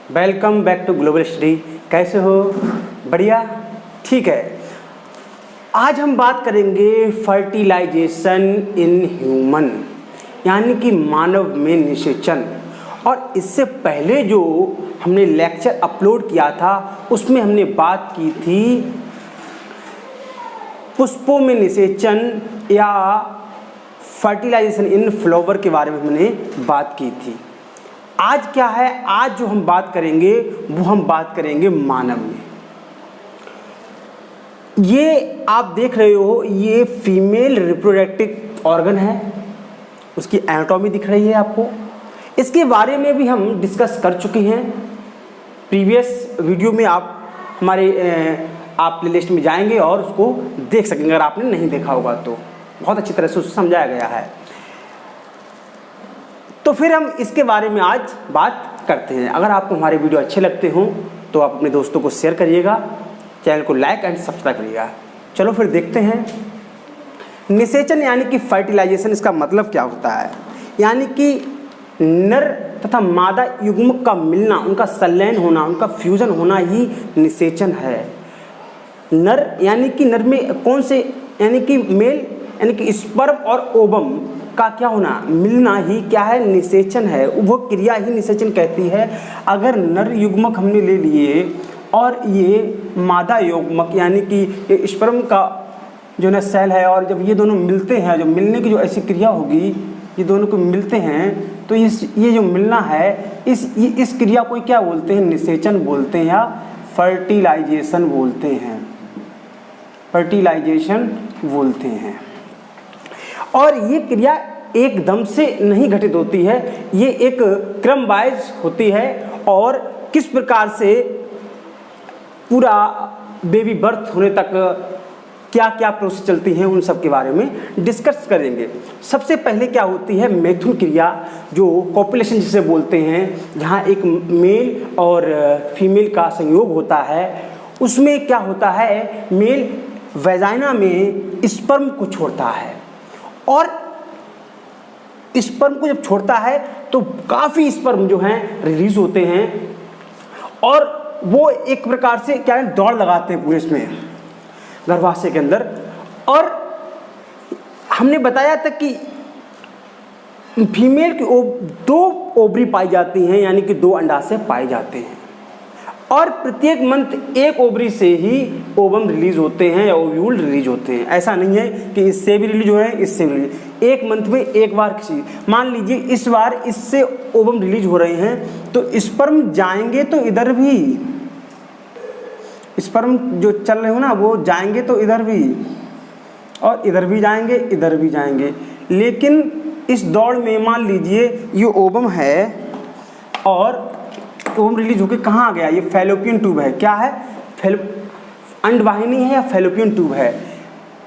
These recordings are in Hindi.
Welcome back to global study. कैसे हो? बढ़िया, ठीक है। आज हम बात करेंगे फर्टिलाइजेशन इन ह्यूमन, यानी कि मानव में निषेचन। और इससे पहले जो हमने लेक्चर अपलोड किया था उसमें हमने बात की थी पुष्पों में निषेचन या फर्टिलाइजेशन इन फ्लावर के बारे में हमने बात की थी। आज क्या है, आज जो हम बात करेंगे वो हम बात करेंगे मानव में। ये आप देख रहे हो, ये फीमेल रिप्रोडक्टिव ऑर्गन है, उसकी एनाटॉमी दिख रही है आपको। इसके बारे में भी हम डिस्कस कर चुके हैं प्रीवियस वीडियो में। आप प्लेलिस्ट में जाएंगे और उसको देख सकेंगे अगर आपने नहीं देखा होगा तो। बहुत अच्छी तरह से उसको समझाया गया है। तो फिर हम इसके बारे में आज बात करते हैं। अगर आपको हमारे वीडियो अच्छे लगते हों तो आप अपने दोस्तों को शेयर करिएगा, चैनल को लाइक एंड सब्सक्राइब करिएगा। चलो फिर देखते हैं। निषेचन यानी कि फर्टिलाइजेशन, इसका मतलब क्या होता है? यानी कि नर तथा मादा युग्मक का मिलना, उनका संलयन होना, उनका फ्यूजन होना ही निषेचन है। नर यानी कि नर में कौन से, यानी कि मेल यानी कि स्पर्म और ओवम का क्या होना, मिलना ही क्या है, निषेचन है। वो क्रिया ही निषेचन कहती है। अगर नर युग्मक हमने ले लिए और ये मादा युग्मक यानी कि ये स्पर्म का जो ना सेल है, और जब ये दोनों मिलते हैं, जो मिलने की जो ऐसी क्रिया होगी, ये दोनों को मिलते हैं, तो ये जो मिलना है, इस क्रिया को क्या बोलते हैं? निषेचन बोलते हैं या फर्टिलाइजेशन बोलते हैं। फर्टिलाइजेशन बोलते हैं। और ये क्रिया एकदम से नहीं घटित होती है, ये एक क्रम वाइज होती है। और किस प्रकार से पूरा बेबी बर्थ होने तक क्या क्या प्रोसेस चलती हैं, उन सब के बारे में डिस्कस करेंगे। सबसे पहले क्या होती है? मैथुन क्रिया, जो कॉपुलेशन जिसे बोलते हैं, जहाँ एक मेल और फीमेल का संयोग होता है। उसमें क्या होता है, मेल वेजाइना में स्पर्म को छोड़ता है, और स्पर्म को जब छोड़ता है तो काफ़ी स्पर्म जो हैं रिलीज होते हैं, और वो एक प्रकार से क्या है, दौड़ लगाते हैं पूरे इसमें गर्भाशय के अंदर। और हमने बताया था कि फीमेल की दो ओवरी पाई जाती हैं, यानी कि 2 अंडाशय पाए जाते हैं, और प्रत्येक मंथ एक ओवरी से ही ओवम रिलीज होते हैं या ओव्यूल रिलीज होते हैं। ऐसा नहीं है कि इससे भी रिलीज हो रहे हैं, इससे भी रिलीज। एक मंथ में एक बार किसी, मान लीजिए इस बार इससे ओवम रिलीज हो रहे हैं तो स्पर्म जाएंगे तो इधर भी, स्पर्म जो चल रहे हो ना, वो जाएंगे तो इधर भी, और इधर भी जाएंगे, इधर भी जाएंगे। लेकिन इस दौड़ में मान लीजिए ये ओवम है, और ओवम रिलीज होकर कहाँ आ गया? ये फैलोपियन ट्यूब है। क्या है? अंडवाहिनी है या फैलोपियन ट्यूब है।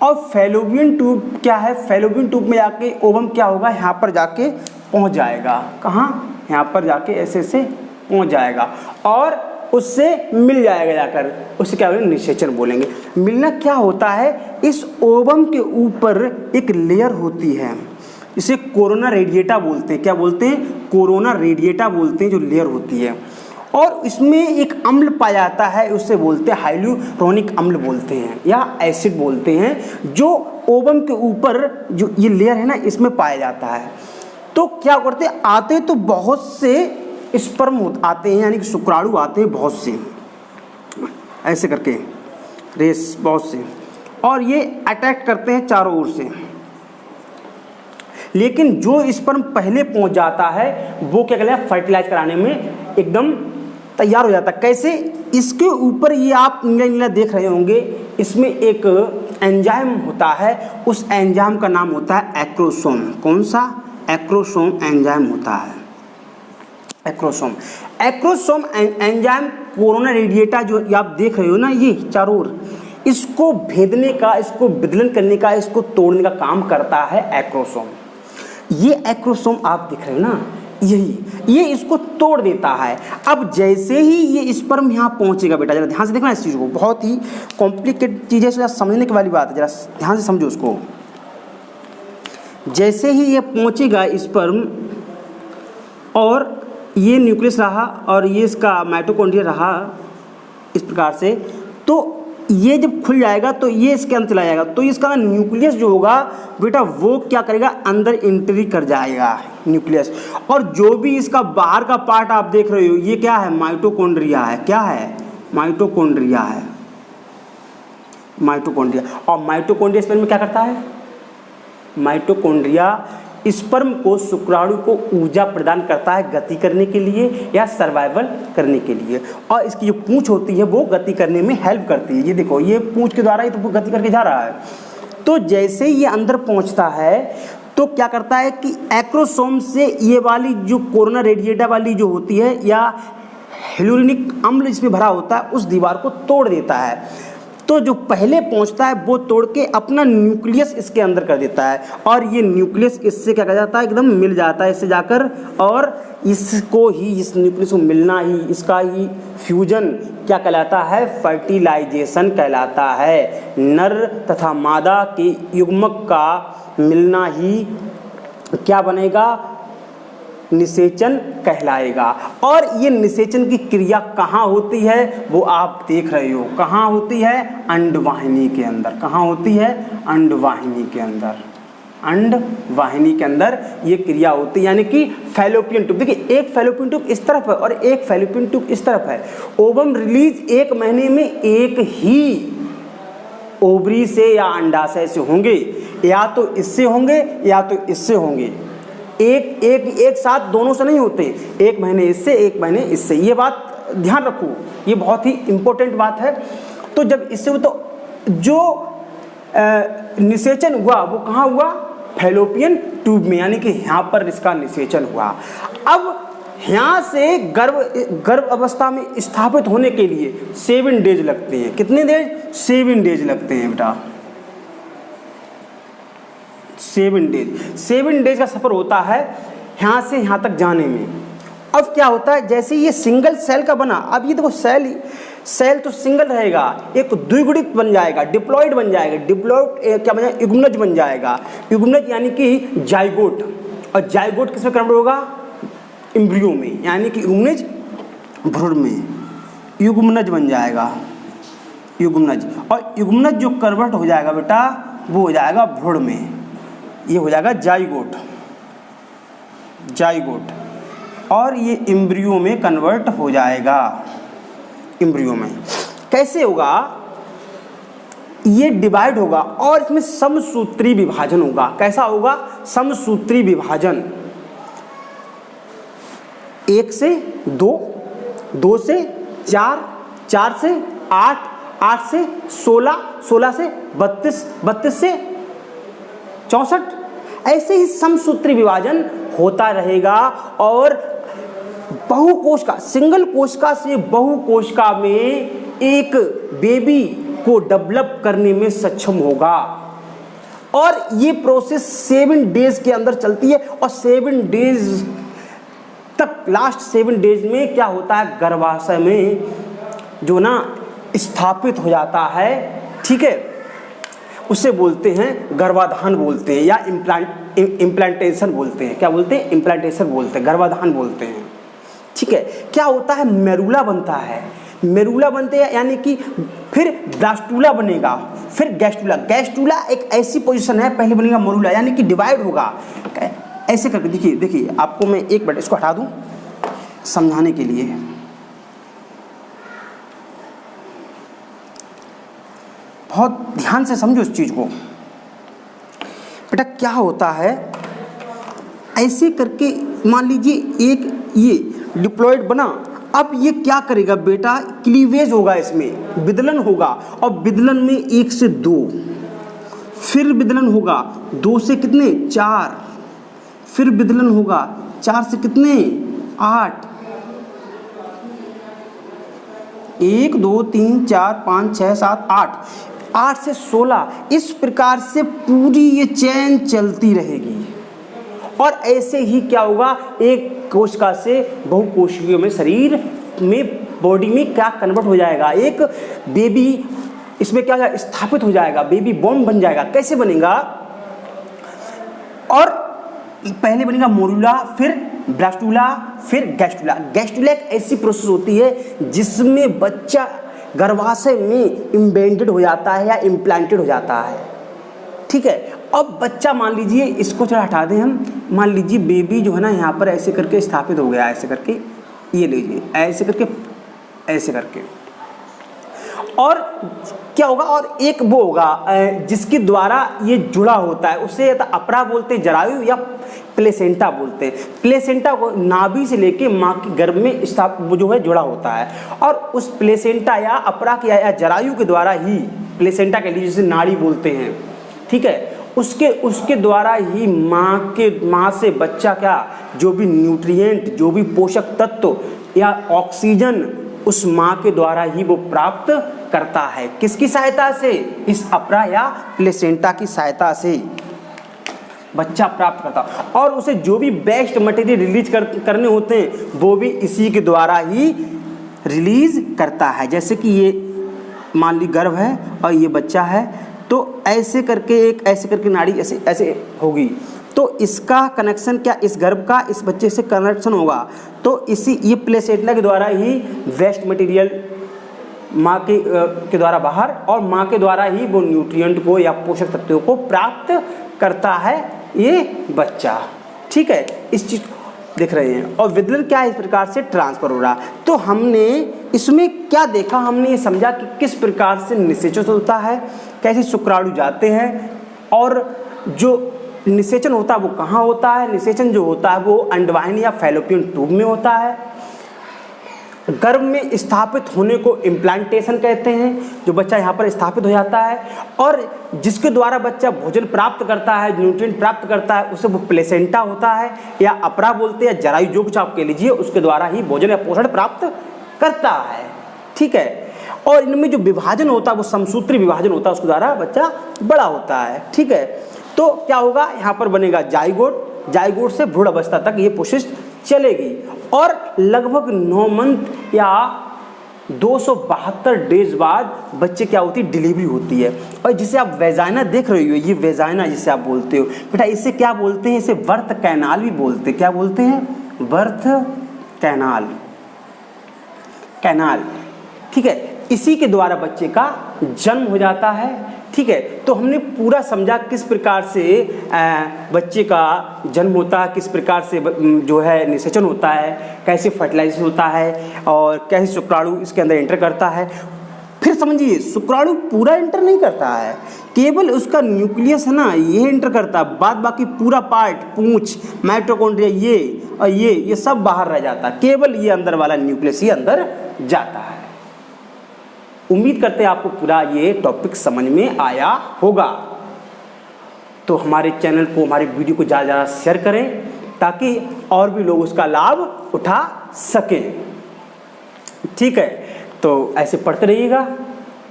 और फैलोपियन ट्यूब क्या है? फैलोपियन ट्यूब में जाके ओवम क्या होगा, यहाँ पर जाके पहुँच जाएगा। कहाँ? यहाँ पर जाके ऐसे से पहुँच जाएगा, और उससे मिल जाएगा जाकर। उससे क्या बोलेंगे? निषेचन बोलेंगे। मिलना क्या होता है? इस ओवम के ऊपर एक लेयर होती है, इसे कोरोना रेडिएटा बोलते हैं। क्या बोलते हैं? कोरोना रेडिएटा बोलते हैं, जो लेयर होती है। और इसमें एक अम्ल पाया जाता है, उससे बोलते हैं हाइल्यूरोनिक अम्ल बोलते हैं, या एसिड बोलते हैं, जो ओवम के ऊपर जो ये लेयर है ना, इसमें पाया जाता है। तो क्या करते हैं? आते तो बहुत से स्पर्म आते हैं, यानी कि शुक्राणु आते हैं बहुत से, ऐसे करके रेस बहुत से, और ये अटैक करते हैं चारों ओर से। लेकिन जो स्पर्म पहले पहुंच जाता है वो क्या कहते हैं, फर्टिलाइज कराने में एकदम तैयार हो जाता है। कैसे? इसके ऊपर ये आप नीला नीला देख रहे होंगे, इसमें एक एंजाइम होता है। उस एंजाइम का नाम होता है एक्रोसोम। कौन सा? एक्रोसोम एंजाइम होता है। एक्रोसोम एंजाइम कोरोना रेडिएटा जो आप देख रहे हो ना, ये चारों ओर, इसको भेदने का, इसको विदलन करने का, इसको तोड़ने का काम करता है एक्रोसोम। ये एक्रोसोम आप दिख रहे हो ना, ये इसको तोड़ देता है। अब जैसे ही ये स्पर्म यहाँ पहुँचेगा, बेटा जरा ध्यान से देखना इस चीज़ को, बहुत ही कॉम्प्लिकेटेड चीज़ है, जरा समझने की वाली बात है, जरा ध्यान से समझो उसको। जैसे ही ये पहुँचेगा स्पर्म, और ये न्यूक्लियस रहा और ये इसका माइटोकॉन्ड्रिया रहा इस प्रकार से। तो ये जब खुल जाएगा तो ये इसके अंदर चला जाएगा, तो इसका न्यूक्लियस जो होगा बेटा वो क्या करेगा, अंदर एंट्री कर जाएगा न्यूक्लियस। और जो भी इसका बाहर का पार्ट आप देख रहे हो ये क्या है, माइटोकॉन्ड्रिया है। क्या है, माइटोकॉन्ड्रिया है, माइटोकॉन्ड्रिया। और माइटोकॉन्ड्रिया स्पर्म में क्या करता है, माइटोकॉन्ड्रिया स्पर्म को, शुक्राणु को ऊर्जा प्रदान करता है गति करने के लिए या सर्वाइवल करने के लिए। और इसकी जो पूंछ होती है वो गति करने में हेल्प करती है। ये देखो ये पूंछ के द्वारा ही तो गति करके जा रहा है। तो जैसे ही ये अंदर पहुंचता है तो क्या करता है कि एक्रोसोम से ये वाली जो कोरोना रेडिएटा वाली जो होती है या हेलोरिनिक अम्ल इसमें भरा होता है उस दीवार को तोड़ देता है। तो जो पहले पहुंचता है वो तोड़ के अपना न्यूक्लियस इसके अंदर कर देता है और ये न्यूक्लियस इससे क्या कर जाता है, एकदम मिल जाता है इससे जाकर। और इसको ही, इस न्यूक्लियस को मिलना ही, इसका ही फ्यूजन क्या कहलाता है, फर्टिलाइजेशन कहलाता है। नर तथा मादा के युग्मक का मिलना ही क्या बनेगा, निषेचन कहलाएगा। और ये निषेचन की क्रिया कहाँ होती है वो आप देख रहे हो, कहाँ होती है, अंडवाहिनी के अंदर। कहाँ होती है, अंडवाहिनी के अंदर। अंडवाहिनी के अंदर ये क्रिया होती है, यानी कि फैलोपियन ट्यूब। देखिए एक फैलोपियन ट्यूब इस तरफ है और एक फैलोपियन ट्यूब इस तरफ है। ओवम रिलीज एक महीने में एक ही ओवरी से या अंडाशय से होंगे, या तो इससे होंगे या तो इससे होंगे। एक साथ दोनों से नहीं होते, एक महीने इससे एक महीने इससे। ये बात ध्यान रखो, ये बहुत ही इंपॉर्टेंट बात है। तो जब इससे हो तो जो निषेचन हुआ वो कहाँ हुआ, फैलोपियन ट्यूब में, यानी कि यहाँ पर इसका निषेचन हुआ। अब यहाँ से गर्भ अवस्था में स्थापित होने के लिए 7 डेज लगते हैं। कितने डेज, 7 डेज लगते हैं बेटा, 7 डेज का सफ़र होता है यहाँ से यहाँ तक जाने में। अब क्या होता है, जैसे ये सिंगल सेल का बना, अब ये देखो सेल तो सिंगल रहेगा, एक द्विगुणित बन जाएगा, डिप्लॉइड बन जाएगा। डिप्लॉइड क्या बन जाएगा, युग्मनज बन जाएगा। युग्मनज यानी कि जाइगोट, और जाइगोट किसमें कन्वर्ट होगा, एम्ब्रियो में, यानी कि युग्मनज भ्रूण में युग्मनज बन जाएगा, युग्मनज। और युग्मनज जो कन्वर्ट हो जाएगा बेटा वो हो जाएगा भ्रूण में, ये हो जाएगा जाइगोट, जाइगोट। और ये एम्ब्रियो में कन्वर्ट हो जाएगा, एम्ब्रियो में। कैसे होगा, ये डिवाइड होगा और इसमें समसूत्री विभाजन होगा। कैसा होगा, समसूत्री विभाजन। 1 से 2, 2 से 4, 4 से 8, 8 से 16, 16 से 32, 32 से 64, ऐसे ही समसूत्री विभाजन होता रहेगा। और बहुकोशिका, सिंगल कोशिका से बहुकोशिका में एक बेबी को डेवलप करने में सक्षम होगा। और ये प्रोसेस 7 डेज के अंदर चलती है और 7 डेज तक, लास्ट 7 डेज में क्या होता है, गर्भाशय में जो ना स्थापित हो जाता है, ठीक है, उसे बोलते हैं गर्भाधान बोलते हैं या इम्प्लांटेशन बोलते हैं। क्या बोलते हैं, इम्प्लांटेशन बोलते हैं, गर्भाधान बोलते हैं, ठीक है। क्या होता है, मेरुला बनता है, मेरुला बनते हैं, यानी कि फिर ब्लास्टूला बनेगा, फिर गैस्टूला। गैस्टूला एक ऐसी पोजीशन है, पहले बनेगा मरुला, यानी कि डिवाइड होगा ऐसे करके। देखिए आपको मैं एक मिनट इसको हटा दूं समझाने के लिए। बहुत ध्यान से समझो इस चीज़ को बेटा। क्या होता है, ऐसे करके मान लीजिए एक ये डिप्लॉइड बना। अब ये क्या करेगा बेटा, क्लीवेज होगा, इसमें विदलन होगा। और विदलन में 1 से 2, फिर विदलन होगा 2 से कितने, 4, फिर विदलन होगा 4 से कितने, 8, 1 2 3 4 5 6 7 8, 8 से 16। इस प्रकार से पूरी ये चेन चलती रहेगी। और ऐसे ही क्या होगा, एक कोशिका से बहुकोशिकीय में, शरीर में, बॉडी में क्या कन्वर्ट हो जाएगा, एक बेबी इसमें क्या स्थापित हो जाएगा, बेबी बॉम्ब बन जाएगा। कैसे बनेगा, और पहले बनेगा मोरुला, फिर ब्लास्टुला, फिर गैस्टुला। गैस्टुला एक ऐसी प्रोसेस होती है जिसमें बच्चा गर्भाशय में इम्बेडेड हो जाता है या इम्प्लांटेड हो जाता है, ठीक है। अब बच्चा मान लीजिए, इसको थोड़ा हटा दें हम, मान लीजिए बेबी जो है ना यहाँ पर ऐसे करके स्थापित हो गया, ऐसे करके, ये लीजिए ऐसे करके, ऐसे करके, और क्या होगा, और एक वो होगा जिसके द्वारा ये जुड़ा होता है, उसे अपरा बोलते हैं, जरायु या प्लेसेंटा बोलते हैं। प्लेसेंटा को नाभि से लेके माँ के गर्भ में जो है जुड़ा होता है, और उस प्लेसेंटा या अपरा के या जरायु के द्वारा ही, प्लेसेंटा के लिए जिसे नाड़ी बोलते हैं, ठीक है, उसके द्वारा ही माँ से बच्चा क्या, जो भी न्यूट्रिएंट, जो भी पोषक तत्व या ऑक्सीजन उस माँ के द्वारा ही वो प्राप्त करता है। किसकी सहायता से? इस अपरा या प्लेसेंटा की सहायता से बच्चा प्राप्त करता है, और उसे जो भी वेस्ट मटेरियल रिलीज करने होते हैं वो भी इसी के द्वारा ही रिलीज करता है। जैसे कि ये मान ली गर्भ है और ये बच्चा है, तो ऐसे करके नाड़ी ऐसे ऐसे होगी, तो इसका कनेक्शन क्या, इस गर्भ का इस बच्चे से कनेक्शन होगा, तो ये प्लेसेंटा के द्वारा ही वेस्ट मटेरियल माँ के द्वारा बाहर, और माँ के द्वारा ही वो न्यूट्रिएंट को या पोषक तत्वों को प्राप्त करता है ये बच्चा, ठीक है। इस चीज देख रहे हैं, और विदलन क्या इस प्रकार से ट्रांसफर हो रहा। तो हमने इसमें क्या देखा, हमने ये समझा कि किस प्रकार से निषेचन होता है, कैसे शुक्राणु जाते हैं, और जो निषेचन होता है वो कहाँ होता है। निषेचन जो होता है वो अंडवाहिनी या फैलोपियन ट्यूब में होता है। गर्भ में स्थापित होने को इम्प्लांटेशन कहते हैं, जो बच्चा यहाँ पर स्थापित हो जाता है, और जिसके द्वारा बच्चा भोजन प्राप्त करता है, न्यूट्रिएंट प्राप्त करता है, उसे वो प्लेसेंटा होता है या अपरा बोलते हैं, या जरायु, जो कुछ आप कह लीजिए, उसके द्वारा ही भोजन या पोषण प्राप्त करता है, ठीक है। और इनमें जो विभाजन होता है वो समसूत्री विभाजन होता है, उसके द्वारा बच्चा बड़ा होता है, ठीक है। तो क्या होगा, यहाँ पर बनेगा जाइगोट, जाइगोट से भ्रूण अवस्था तक ये प्रोसेस चलेगी, और लगभग 9 मंथ या 272 डेज बाद बच्चे क्या होती है, डिलीवरी होती है। और जिसे आप वेजाइना देख रहे हो, ये वेजाइना जिसे आप बोलते हो बेटा, इसे क्या बोलते हैं, इसे बर्थ कैनाल भी बोलते हैं। क्या बोलते हैं? बर्थ कैनाल, कैनाल, ठीक है। इसी के द्वारा बच्चे का जन्म हो जाता है, ठीक है। तो हमने पूरा समझा किस प्रकार से बच्चे का जन्म होता है, किस प्रकार से जो है निषेचन होता है, कैसे फर्टिलाइजेशन होता है, और कैसे शुक्राणु इसके अंदर एंटर करता है। फिर समझिए, शुक्राणु पूरा एंटर नहीं करता है, केवल उसका न्यूक्लियस है ना, ये एंटर करता है, बाद बाकी पूरा पार्ट, पूंछ, माइटोकॉन्ड्रिया, ये और ये सब बाहर रह जाता है, केवल ये अंदर वाला न्यूक्लियस ही अंदर जाता है। उम्मीद करते हैं आपको पूरा ये टॉपिक समझ में आया होगा। तो हमारे चैनल को, हमारी वीडियो को ज़्यादा से ज़्यादा शेयर करें, ताकि और भी लोग उसका लाभ उठा सकें, ठीक है। तो ऐसे पढ़ते रहिएगा,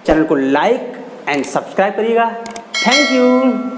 चैनल को लाइक एंड सब्सक्राइब करिएगा। Thank you.